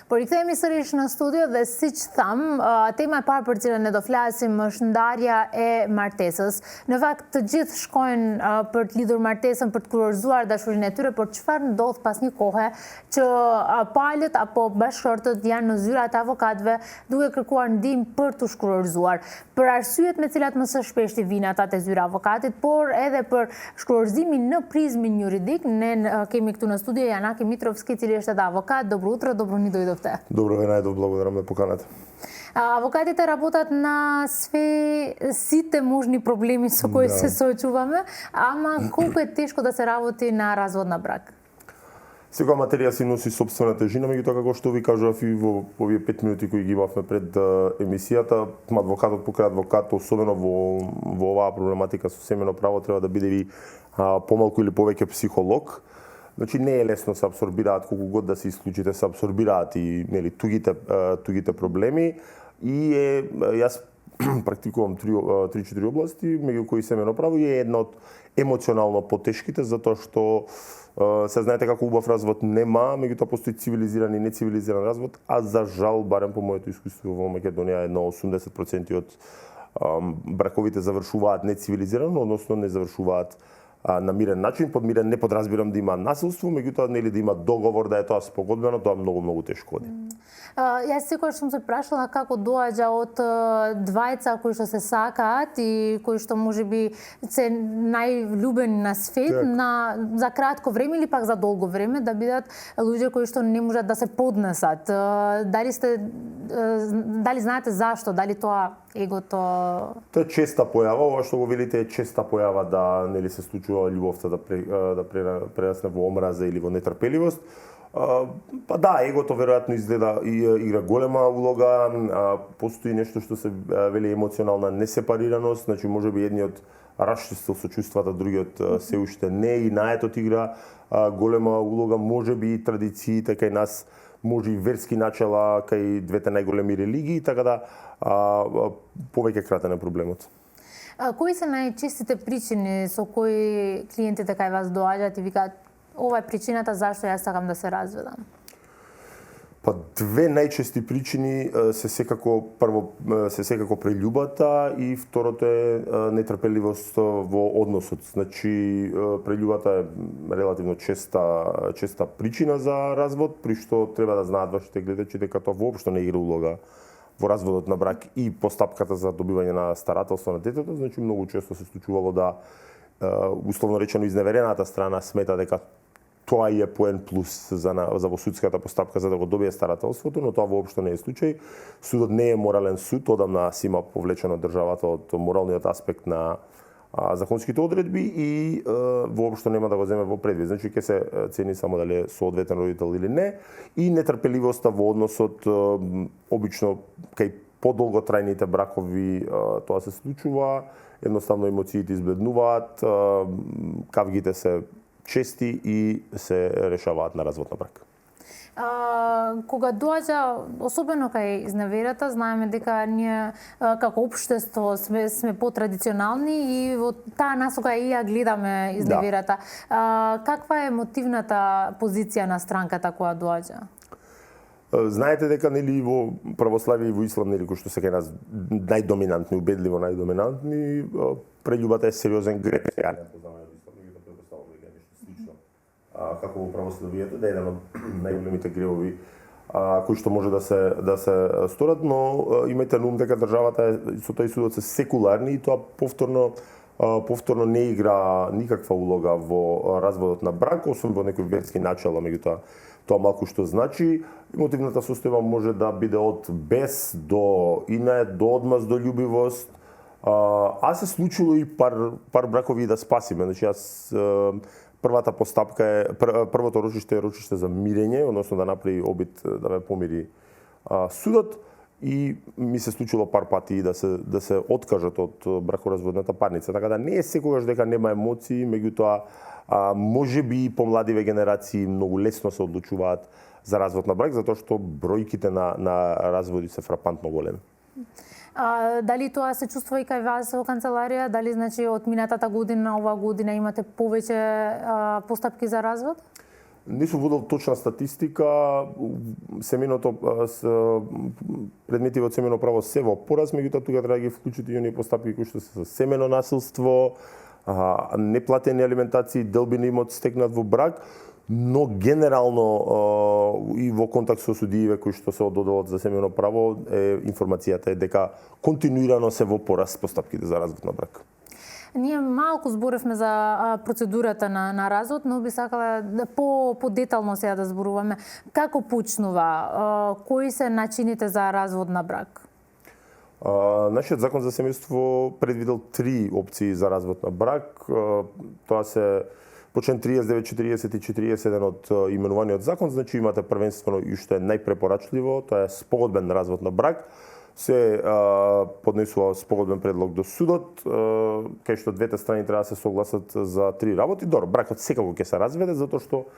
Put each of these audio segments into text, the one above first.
Порикthehemi sërish në studio dhe siç tham, tema e parë për cilën ne do flasim është ndarja e martesës. Në fakt të gjithë shkojnë për të lidhur martesën, për të kurorzuar dashurinë e tyre, por çfarë ndodh pas një kohe që palët apo bashkëshortët janë në zyrat e avokatëve duke kërkuar ndihmë për të shkurorzuar. Për arsyet me cilat më së shpeshti vinë ata te zyra e avokatit, por edhe për shkurorzimin në prizmin juridik, ne kemi këtu në studio Janaki Mitrovski, i cili është edhe avokat. Добро утро, добро ни дојдовте. Добро ве најдов, благодарам ме поканата. Авокатите работат на сите можни проблеми со кои се соочуваме, ама колку е тешко да се работи на развод на брак? Секоја материја си носи сопствена тежина, меѓутоа како што ви кажав и во овие 5 минути кои ги имавме пред емисијата, адвокатот покрај адвокат, особено во оваа проблематика со семено право, треба да биде и помалку или повеќе психолог. Значи не е лесно се абсорбираат, колку год да се исклучите, се абсорбираат и нели тугите проблеми и јас практикувам 3-4 области, меѓу кои семено право и е една од емоционално потешките, затоа што се знаете како убав развод нема, меѓутоа постои цивилизиран и нецивилизиран развод, а за жал, барем по моето искуство во Македонија, едно 80% од браковите завршуваат нецивилизирано, односно не завршуваат на мирен начин. Под мирен не подразбирам да има насилство, меѓутоа нели да има договор, да е тоа спогодбено, тоа многу тешко оди. Јас секогаш сум се прашала како доаѓа од двајца кои што се сакаат и кои што можеби се најлюбени на свет за кратко време или пак за долго време да бидат луѓе кои што не можат да се поднесат. Дали знаете зашто? Дали тоа егото? Тоа е честа појава, ова што го велите е честа појава да нели се случува љубовта да прерасне во омраза или во нетрпеливост. Па да, егото веројатно изгледа и игра голема улога, постои нешто што се вели емоционална несепарираност, значи можеби едниот расчистил со чувствата, другиот се уште не, и наетот игра голема улога, можеби и традициите кај нас, може и верски начала кај двете најголеми религии, така да повеќе кратен е проблемот. Кои се најчестите причини со кои клиентите кај вас доаѓаат и викаат ова е причината зашто јас сакам да се разведам? Па две најчести причини се секако прељубата и второто е нетрпеливост во односот. Значи прељубата е релативно честа причина за развод, при што треба да знаат вашите гледачи дека тоа воопшто не игра улога во разводот на брак и постапката за добивање на старателство на детето. Значи многу често се случувало да условно речено изневерената страна смета дека тоа е поен плюс за во судската постапка за да го добие старателството, но тоа воопшто не е случај. Судот не е морален суд, одамна си има повлечено државата од моралниот аспект на законските одредби и воопшто нема да го земе во предвид. Значи ќе се цени само дали е соодветен родител или не, и нетрпеливоста во односот, обично кај подолготрајните бракови тоа се случува, едноставно емоциите избледнуваат, кавгите се чести и се решаваат на развод на брак. Кога доаѓа, особено кај изневерата, знаеме дека ние како општество сме потрадиционални и во таа насока и ја гледаме изневерата. Каква е мотивната позиција на странката која доаѓа? Знаете дека нели во православие и во ислам, нели кои што се кај нас најдоминантни, убедливо најдоминантни, прељубата е сериозен грех. Ја не познавам како во православието, да е еден од најголемите гревови кои што може да се сторат, но имајте на ум дека државата со тој судот се секуларни и тоа повторно не игра никаква улога во разводот на брак, освен во некои верски начала, меѓутоа тоа малку што значи. Емотивната состојба може да биде од бес до инет, до одмаз, до љубивост, а се случило и пар бракови да спасиме. Значи првата постапка е првото рочиште за мирење, односно да направи обид да ме помири судот, и ми се случило пар пати да се откажат од бракоразводната парница. Така да не е секогаш дека нема емоции, меѓутоа можеби и помладиве генерации многу лесно се одлучуваат за развод на брак, затоа што бројките на разводи се фрапантно големи. Дали тоа се чувствува и кај вас во канцеларија? Дали значи од минатата година, оваа година имате повеќе постапки за развод? Не сум водел точна статистика, семејното предмети во семејно право се во пораз, меѓутоа тука треба да ги вклучите и оние постапки кои што се за семено насилство, неплатени алиментации, делби на имот стекнат во брак, но генерално и во контакт со судиите кои што се ододелат за семејно право, информацијата е дека континуирано се во пораз постапките за развод на брак. Ние малку зборевме за процедурата на развод, но би сакала по-детално сега да зборуваме. Како почнува? Кои се начините за развод на брак? Нашиот закон за семејство предвидел 3 опции за развод на брак. Тоа се по член 39, 40 и 41 од именуваниот закон, значи имате првенствено и што е најпрепорачливо, тоа е спогодбен развод на брак. Се поднесува спогодбен предлог до судот, кај што двете страни треба да се согласат за 3 работи. Добро, бракот секако ќе се разведе, затоа што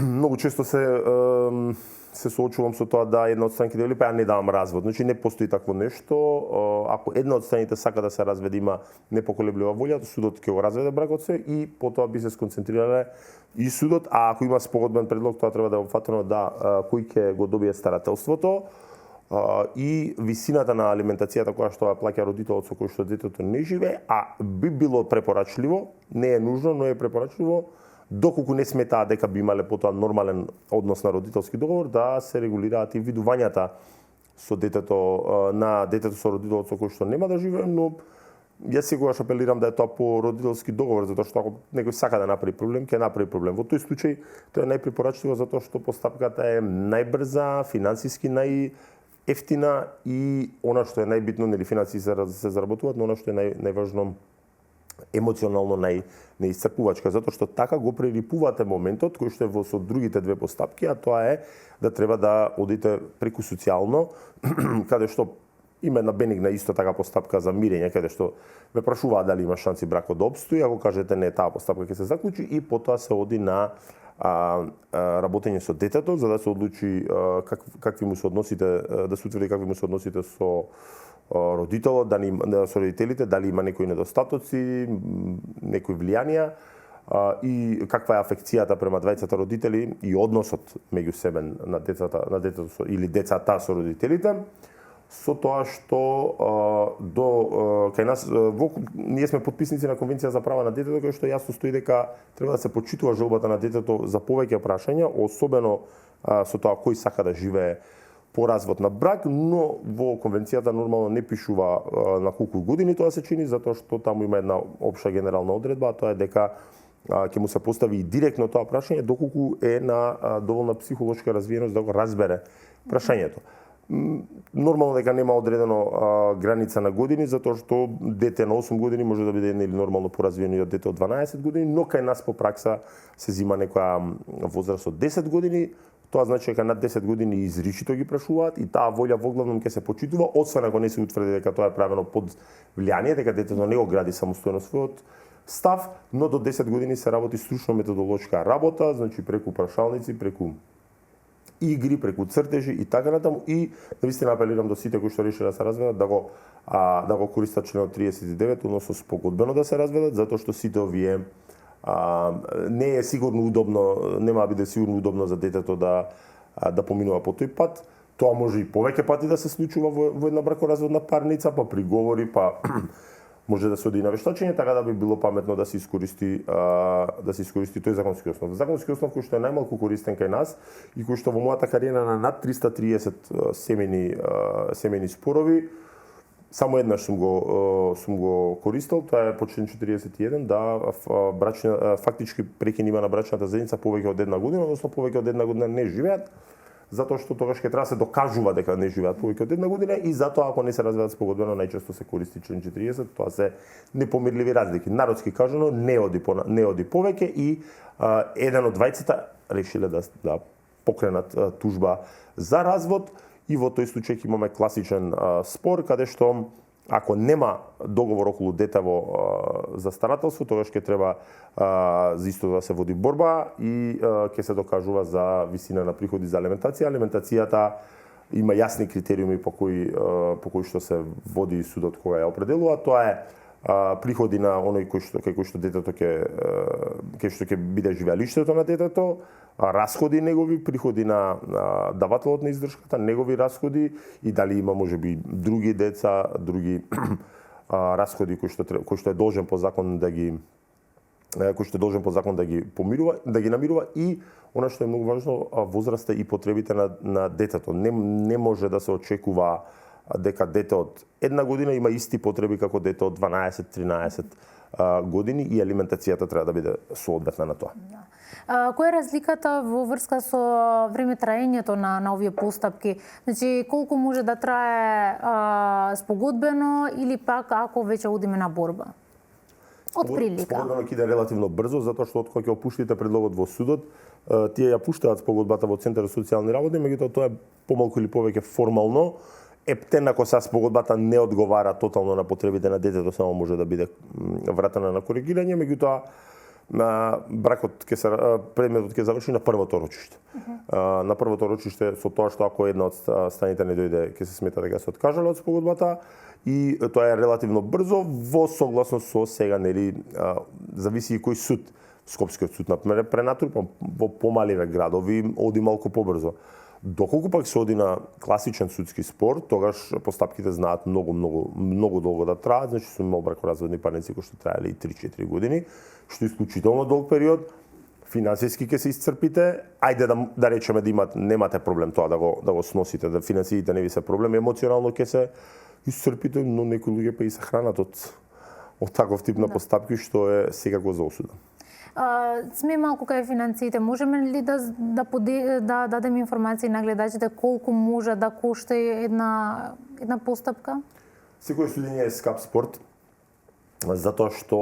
многу често се соочувам со тоа да една од страните вели па ја не давам развод. Значи не постои такво нешто. Ако една од страните сака да се разведе, има непоколеблива волја, судот ќе го разведе бракот се и потоа би се сконцентрирале и судот, а ако има спогодбен предлог, тоа треба да е опфатено да кој ќе го добие старателството и висината на алиментацијата која што ја плаќа родителот со кој што детето не живее, а би било препорачливо, не е нужно, но е препорачливо, доколку не сметаа дека би имале потоа нормален однос на родителски договор, да се регулираат и видувањата со детето на детето со родителот со кој што нема да живее, но јас секогаш апелирам да е тоа по родителски договор, затоа што ако некој сака да направи проблем, ќе направи проблем. Во тој случај тоа е најпрепорачливо затоа што постапката е најбрза, финансиски ефтина и она што е најбитно, нели финансии се заработуваат, но она што е најважно емоционално неисцрпувачка, затоа што така го прерипувате моментот кој што е во со другите две постапки, а тоа е да треба да одите преку социјално, каде што има една бенигна исто така постапка за мирење, каде што ве прашуваат дали има шанси бракот да обстои, ако кажете не, таа постапка ќе се заклучи и потоа се оди на работење со детето, за да се одлучи какви му се односите, да се утврди какви му се односите со родителот, со родителите, дали има некои недостатоци, некои влијанија и каква е афекцијата према двајцата родители и односот меѓу себе на детето или децата со родителите. Со тоа што кај нас ние сме потписници на Конвенција за права на детето, кој што јасно стои дека треба да се почитува желбата на детето за повеќе прашања, особено со тоа кој сака да живее по развод на брак, но во Конвенцијата нормално не пишува на колку години тоа се чини, затоа што таму има една општа генерална одредба, а тоа е дека ќе му се постави и директно тоа прашање доколку е на доволна психолошка развиеност да го разбере прашањето. Нормално дека нема одредено граница на години, затоа што дете на 8 години може да биде или нормално поразвиено и од дете од 12 години, но кај нас по пракса се зима некоја возраст од 10 години. Тоа значи дека над 10 години изричито ги прашуваат и таа волја воглавном ќе се почитува, освен ако не се утврди дека тоа е правено под влијание, дека детето не го гради самостојно својот став, но до 10 години се работи стручно-методолошка работа, значи преку прашалници, преку игри, преку цртежи и така натаму, и навистина апелирам до сите кои што решиле да се разведат да го користат членот 39, односно спогодбено да се разведат, затоа што сите овие не е сигурно удобно, нема да биде сигурно удобно за детето да поминува по тој пат. Тоа може и повеќе пати да се случува во една бракоразводна парница, па приговори, па може да се оди на вештачење, така да би било паметно да се искористи тој законски основ. Законски основ кој што е најмалку користен кај нас и кој што во мојата кариера на над 330 семејни спорови, само еднаш сум го користел, тоа е по член 41, да фактички прекин има на брачната заедница повеќе од една година, односно повеќе од една година не живеат, затоа што тогаш ќе треба да се докажува дека не живеат повеќе од една година и затоа ако не се разведат спогодбено најчесто се користи член 40, тоа се непомирливи разлики. Народски кажано не оди повеќе и еден од двајцата решиле да покренат тужба за развод. И во тој случај имаме класичен спор, каде што ако нема договор околу детево за старателство, тогаш ќе треба за исто да се води борба и ќе се докажува за висина на приходи за алиментација. Алиментацијата има јасни критериуми по кои што се води судот кога ја определува. Тоа е приходи на оној кај кој што детето ќе биде живеалиштето на детето, расходи негови, приходи на давателот на издршката, негови расходи и дали има можеби други деца, други расходи кои што е должен по закон да ги помирува, да ги намирува и она што е многу важно, возраста и потребите на детето. Не може да се очекува дека дете од 1 година има исти потреби како дете од 12-13 години и алиментацијата треба да биде соодветна на тоа. Која е разликата во врска со време траењето на овие постапки? Значи, колку може да трае спогодбено или пак ако веќе одиме на борба? Од прилика. Спогодбено ќе иде релативно брзо, затоа што откога ќе опуштите предлогот во судот, тие ја пуштаат спогодбата во Центар за социјални работи, меѓутоа тоа е помалку или повеќе формално. Ептен ако са спогодбата не одговара тотално на потребите на детето, само може да биде вратена на коригирање, меѓутоа бракот предметот ќе заврши на првото рочиште. На првото рочиште со тоа што ако една од страните не дојде, ќе се смета дека се откажале од спогодбата и тоа е релативно брзо во согласност со сега, нели, зависи и кој суд. Скопскиот суд например пренатрупан, во помаливе градови оди малку побрзо. Доколку пак се оди на класичен судски спор, тогаш постапките знаат многу долго да траат, значи сум имал бракоразводни парници кои што траеле и 3-4 години, што е исклучително долг период. Финансиски ќе се исцрпите, ајде да речеме да немате проблем тоа да го сносите, да финансиите не ви се проблем, емоционално ќе се исцрпите, но некои луѓе па и се хранат од таков тип на постапки што е секако за осуда. Сме малку кај финансиите. Можеме ли да дадеме информации на гледачите колку може да кошта една постапка? Секој судење е скап спорт, затоа што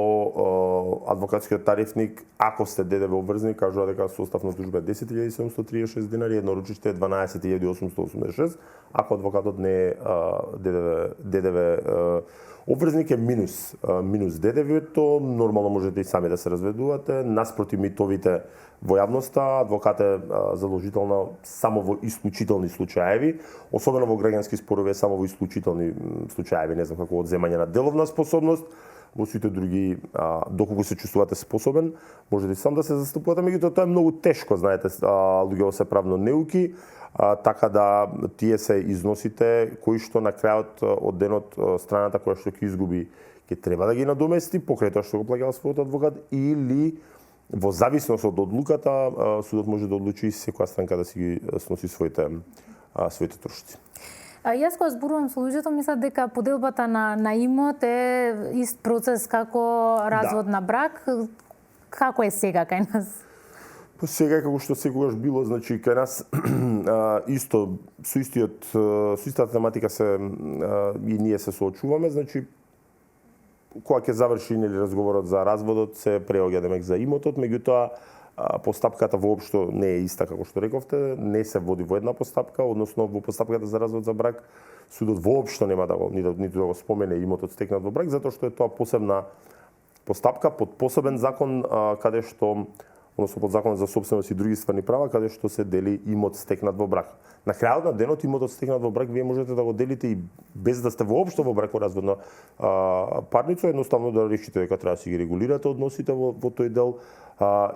адвокатскиот тарифник, ако сте ДДВ обврзани, кажува дека составна тужба е 10.736 динари, едно ручиште е 12.886, ако адвокатот не е ДДВ обврзник е минус ДДВ-то, нормално можете и сами да се разведувате. Наспроти митовите во јавноста, адвокат е задолжителна само во исклучителни случаеви, особено во граѓански спорови само во исклучителни случаеви, не знам како одземање на деловна способност, во сите други, доколку се чувствувате способен, можете и сам да се застапувате, меѓутоа тоа е многу тешко, знаете, луѓето се правно неуки, така да тие се износите кои што на крајот од денот страната која што ќе изгуби ќе треба да ги надомести покрај тоа што го плаќал својот адвокат, или во зависност од одлуката судот може да одлучи секоја странка да си ги сноси своите трошоци. Јас кога зборувам со луѓето мислат дека поделбата на имот е ист процес како развод на брак. Како е сега кај нас? Сега како што секогаш било, значи кај нас исто со истата тематика и ние се соочуваме, значи кога ќе заврши нели разговорот за разводот се преоѓа демек за имотот, меѓутоа постапката воопшто не е иста како што рековте, не се води во една постапка, односно во постапката за развод за брак судот воопшто нема да ниту да го спомене имотот стекнат во брак, затоа што е тоа посебна постапка под посебен закон каде што односно под законот за сопственост и други стварни права, каде што се дели имот стекнат во брак. На крајот на денот имотот стекнат во брак вие можете да го делите и без да сте воопшто во бракоразводна парница, едноставно да решите дека треба да си ги регулирате односите во тој дел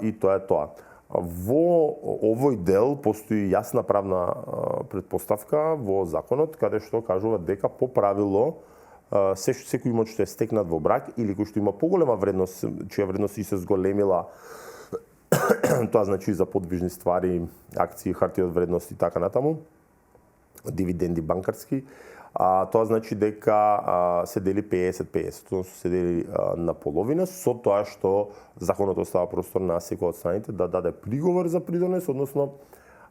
и тоа е тоа. Во овој дел постои јасна правна претпоставка во законот каде што кажува дека по правило секој имот што е стекнат во брак или кој што има поголема вредност, чија вредност и се зголемила, тоа значи за подвижни ствари, акции, хартија од вредност и така натаму, дивиденди банкарски, тоа значи дека се дели 50-50, тоа се дели на половина, со тоа што законот остава простор на секој од страните да даде приговор за придонес, односно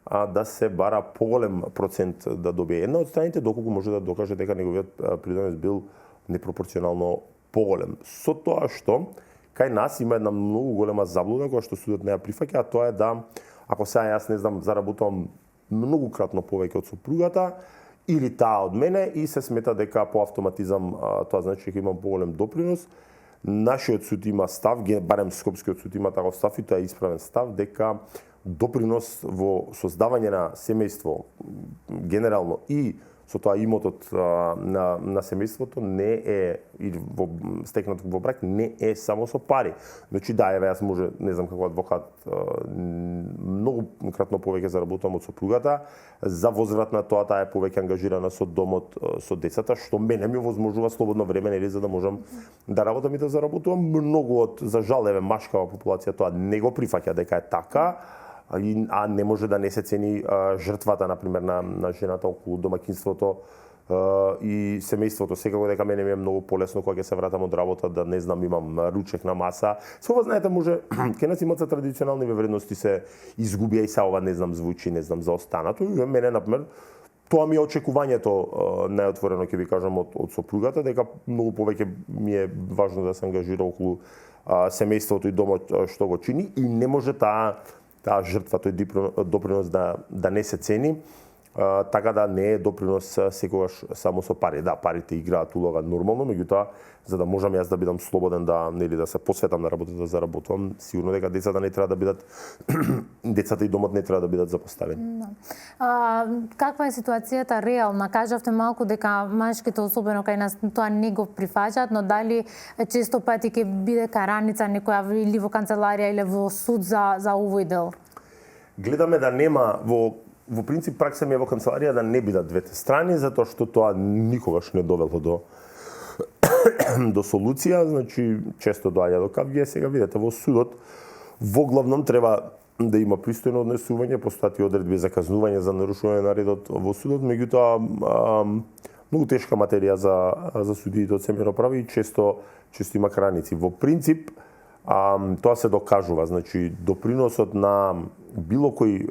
да се бара поголем процент да добие една од страните, доколку може да докаже дека неговиот придонес бил непропорционално поголем. Со тоа што кај нас има една многу голема заблуда која што судот не ја прифаќа, а тоа е да, ако сега јас не знам, заработувам многукратно повеќе од сопругата или таа од мене и се смета дека по автоматизам тоа значи дека имам поголем допринос, нашиот суд има став, барем Скопскиот суд има таков став и тоа е исправен став, дека допринос во создавање на семејство генерално и со тоа имотот на семејството не е или стекнат во брак не е само со пари. Значи да, еве јас може, не знам како адвокат, многу кратно повеќе заработувам од сопругата, за возврат на тоа таа е повеќе ангажирана со домот, со децата, што мене ми овозможува слободно време, нели, за да можам да работам и да заработувам. Многу од, за жал, еве, машкава популација тоа не го прифаќа дека е така, а не може да не се цени жртвата, например, на жената околу домаќинството и семејството. Секако дека мене ми е многу полесно кога ќе се вратам од работа да не знам имам ручек на маса. Сова знаете може ке нас имаат традиционални вредности се изгубија и са ова не знам звучи, не знам за останато. И мене например тоа ми е очекувањето најотворено ќе ви кажам од сопругата дека многу повеќе ми е важно да се ангажира околу семејството и домот што го чини и не може таа жртва, тој допринос да не се цени. Така да не е допринос секогаш само со пари. Да, парите играат улога нормално, меѓутоа за да можам јас да бидам слободен да се посветам на работата, да заработувам, сигурно дека децата не треба да бидат децата и домот не треба да бидат запоставени. Каква е ситуацијата реална? Кажавте малку дека машките особено кај нас тоа не го прифаќаат, но дали често пати ќе биде караница некоја или во канцеларија или во суд за овој дел? Гледаме да нема во принцип пракса ми е во канцеларија да не бидат двете страни, затоа што тоа никогаш не довело до солуција, значи често доаѓа до кавги, сега видите во судот во главном треба да има пристојно однесување, постојат и одредби за казнување за нарушување на редот во судот, меѓутоа многу тешка материја за судиите од семејно право и често има краници. Во принцип тоа се докажува, значи доприносот на било кој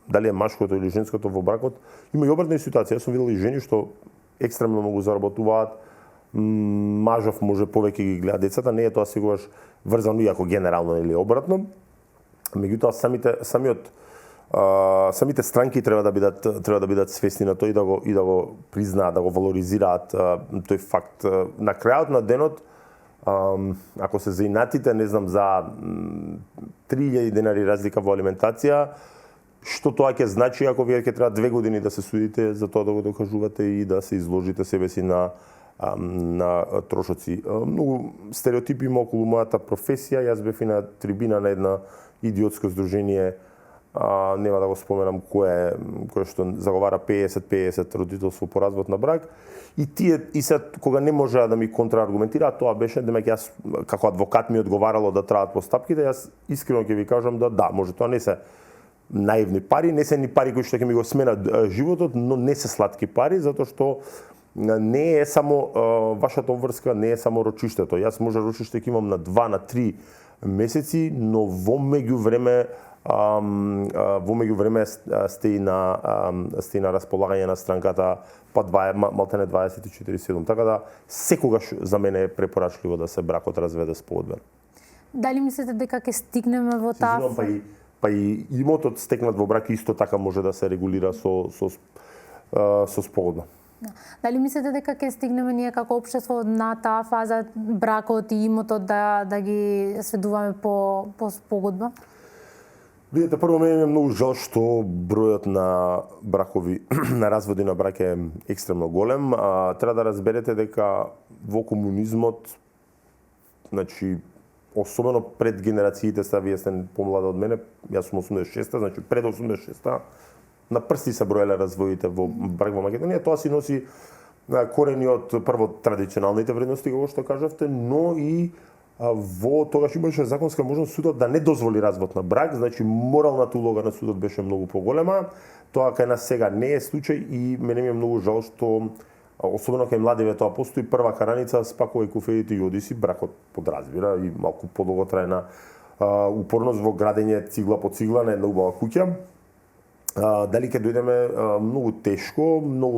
дали е машкото или женското во бракот, има и обратна ситуација. Јас сум видел и жени што екстремно многу заработуваат, мажов може повеќе ги гледа децата, не е тоа сегогаш врзано иако генерално или обратно. Меѓутоа самите странки треба да бидат свесни на тоа и да го признаат, да го валоризираат тој факт. На крајот на денот ако се заинатите, не знам, за 3000 денари разлика во алиментација, што тоа ќе значи ако вие ќе треба 2 години да се судите за тоа да го докажувате и да се изложите себе си на трошоци. Многу стереотипи има околу мојата професија. Јас бев и на трибина на една идиотско здружение, нема да го споменам кое што заговара 50-50 родителство по развод на брак. И се кога не можеа да ми контрааргументираат, тоа беше демек јас како адвокат ми одговарало да траат постапките, јас искрено ќе ви кажам да, може тоа не се наивни пари, не се ни пари кои што ќе ми го сменат животот, но не се сладки пари, затоа што не е само вашата обврска, не е само рочиштето. Јас може рочиште ќе имам на 2, на 3 месеци, но во меѓувреме сте и на располагање на странката малтене 24/7. Така да секогаш за мене е препорачливо да се бракот разведе спогодбено. Дали мислите дека ќе стигнеме во таа? Па и имотот стекнат во брак исто така може да се регулира со спогодба. Дали мислите дека ќе стигнеме ние како општество на таа фаза бракот и имотот да ги сведуваме по спогодба? Видете, прво мене е многу жал што бројот на бракови, на разводи на брак е екстремно голем. Треба да разберете дека во комунизмот, значи, особено пред генерациите, вие сте помлада од мене, јас сум 86-та, значи пред 86-та, на прсти се броеле разводите во брак во Македонија. Тоа си носи корени од прво традиционалните вредности, како што кажавте, но и во тогаш имаше законска можност судот да не дозволи развод на брак, значи моралната улога на судот беше многу поголема. Тоа кај нас сега не е случај и мене ми е многу жал што особено кај младиве тоа постои прва караница, спакувај куфеите и оди си, бракот подразбира и малку подолготрајна упорност во градење цигла по цигла на една убава куќа. Дали ќе дојдеме многу тешко, многу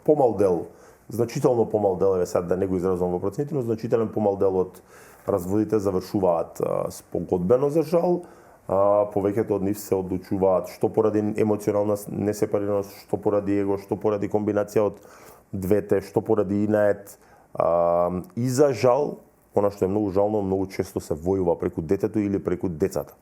помал дел, значително помал дел, сега да не го изразувам во проценти, но значителен помал дел од разводите завршуваат спогодбено за жал. Повеќето од нив се одлучуваат што поради емоционална несепарираност, што поради его, што поради комбинација од двете, што поради инает. И за жал, она што е многу жално, многу често се војува преку детето или преку децата.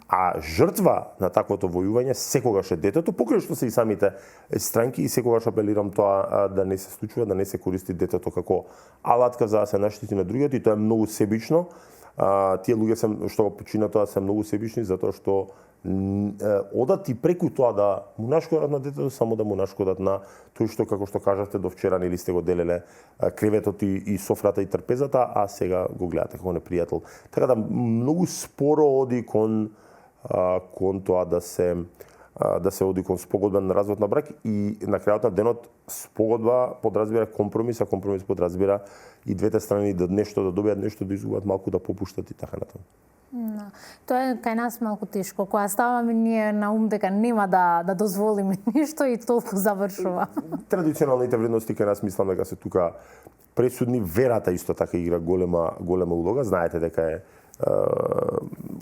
А жртва на таквото војување секогаш е детето, покрај што се и самите странки, и секогаш апелирам тоа да не се случува, да не се користи детето како алатка за да се наштити на другиот, и тоа е многу себично. Тие луѓе што го починат тоа се многу себични затоа што одат и преку тоа да му нашкодат на детето, само да му нашкодат на тој што, како што кажавте до вчера, нели сте го делеле креветот и софрата и трпезата, а сега го гледате како непријател. Така да многу споро оди кон тоа да се оди кон спогодбен развод на брак, и на крајот на денот спогодба подразбира компромис, а компромис подразбира и двете страни да нешто да добијат, нешто да изгубат, малку да попуштат и така натаму. Тоа е кај нас малку тешко. Кога ставаме ние на ум дека нема да дозволиме ништо, и толку завршува. Традиционалните вредности кај нас мислам дека се тука пресудни. Верата исто така игра голема улога. Знаете дека е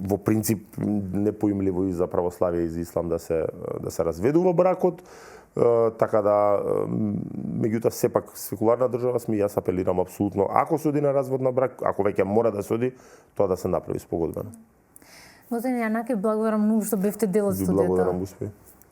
во принцип непоимливо и за православие и за ислам да се разведува бракот. Така да, меѓутоа сепак секуларна држава сме, јас апелирам апсолутно, ако се оди на развод на брак, ако веќе мора да се оди, тоа да се направи спогодбено. Господине Јанаки, благодарам многу што бевте дел од студиото. Благодарам, Успеј.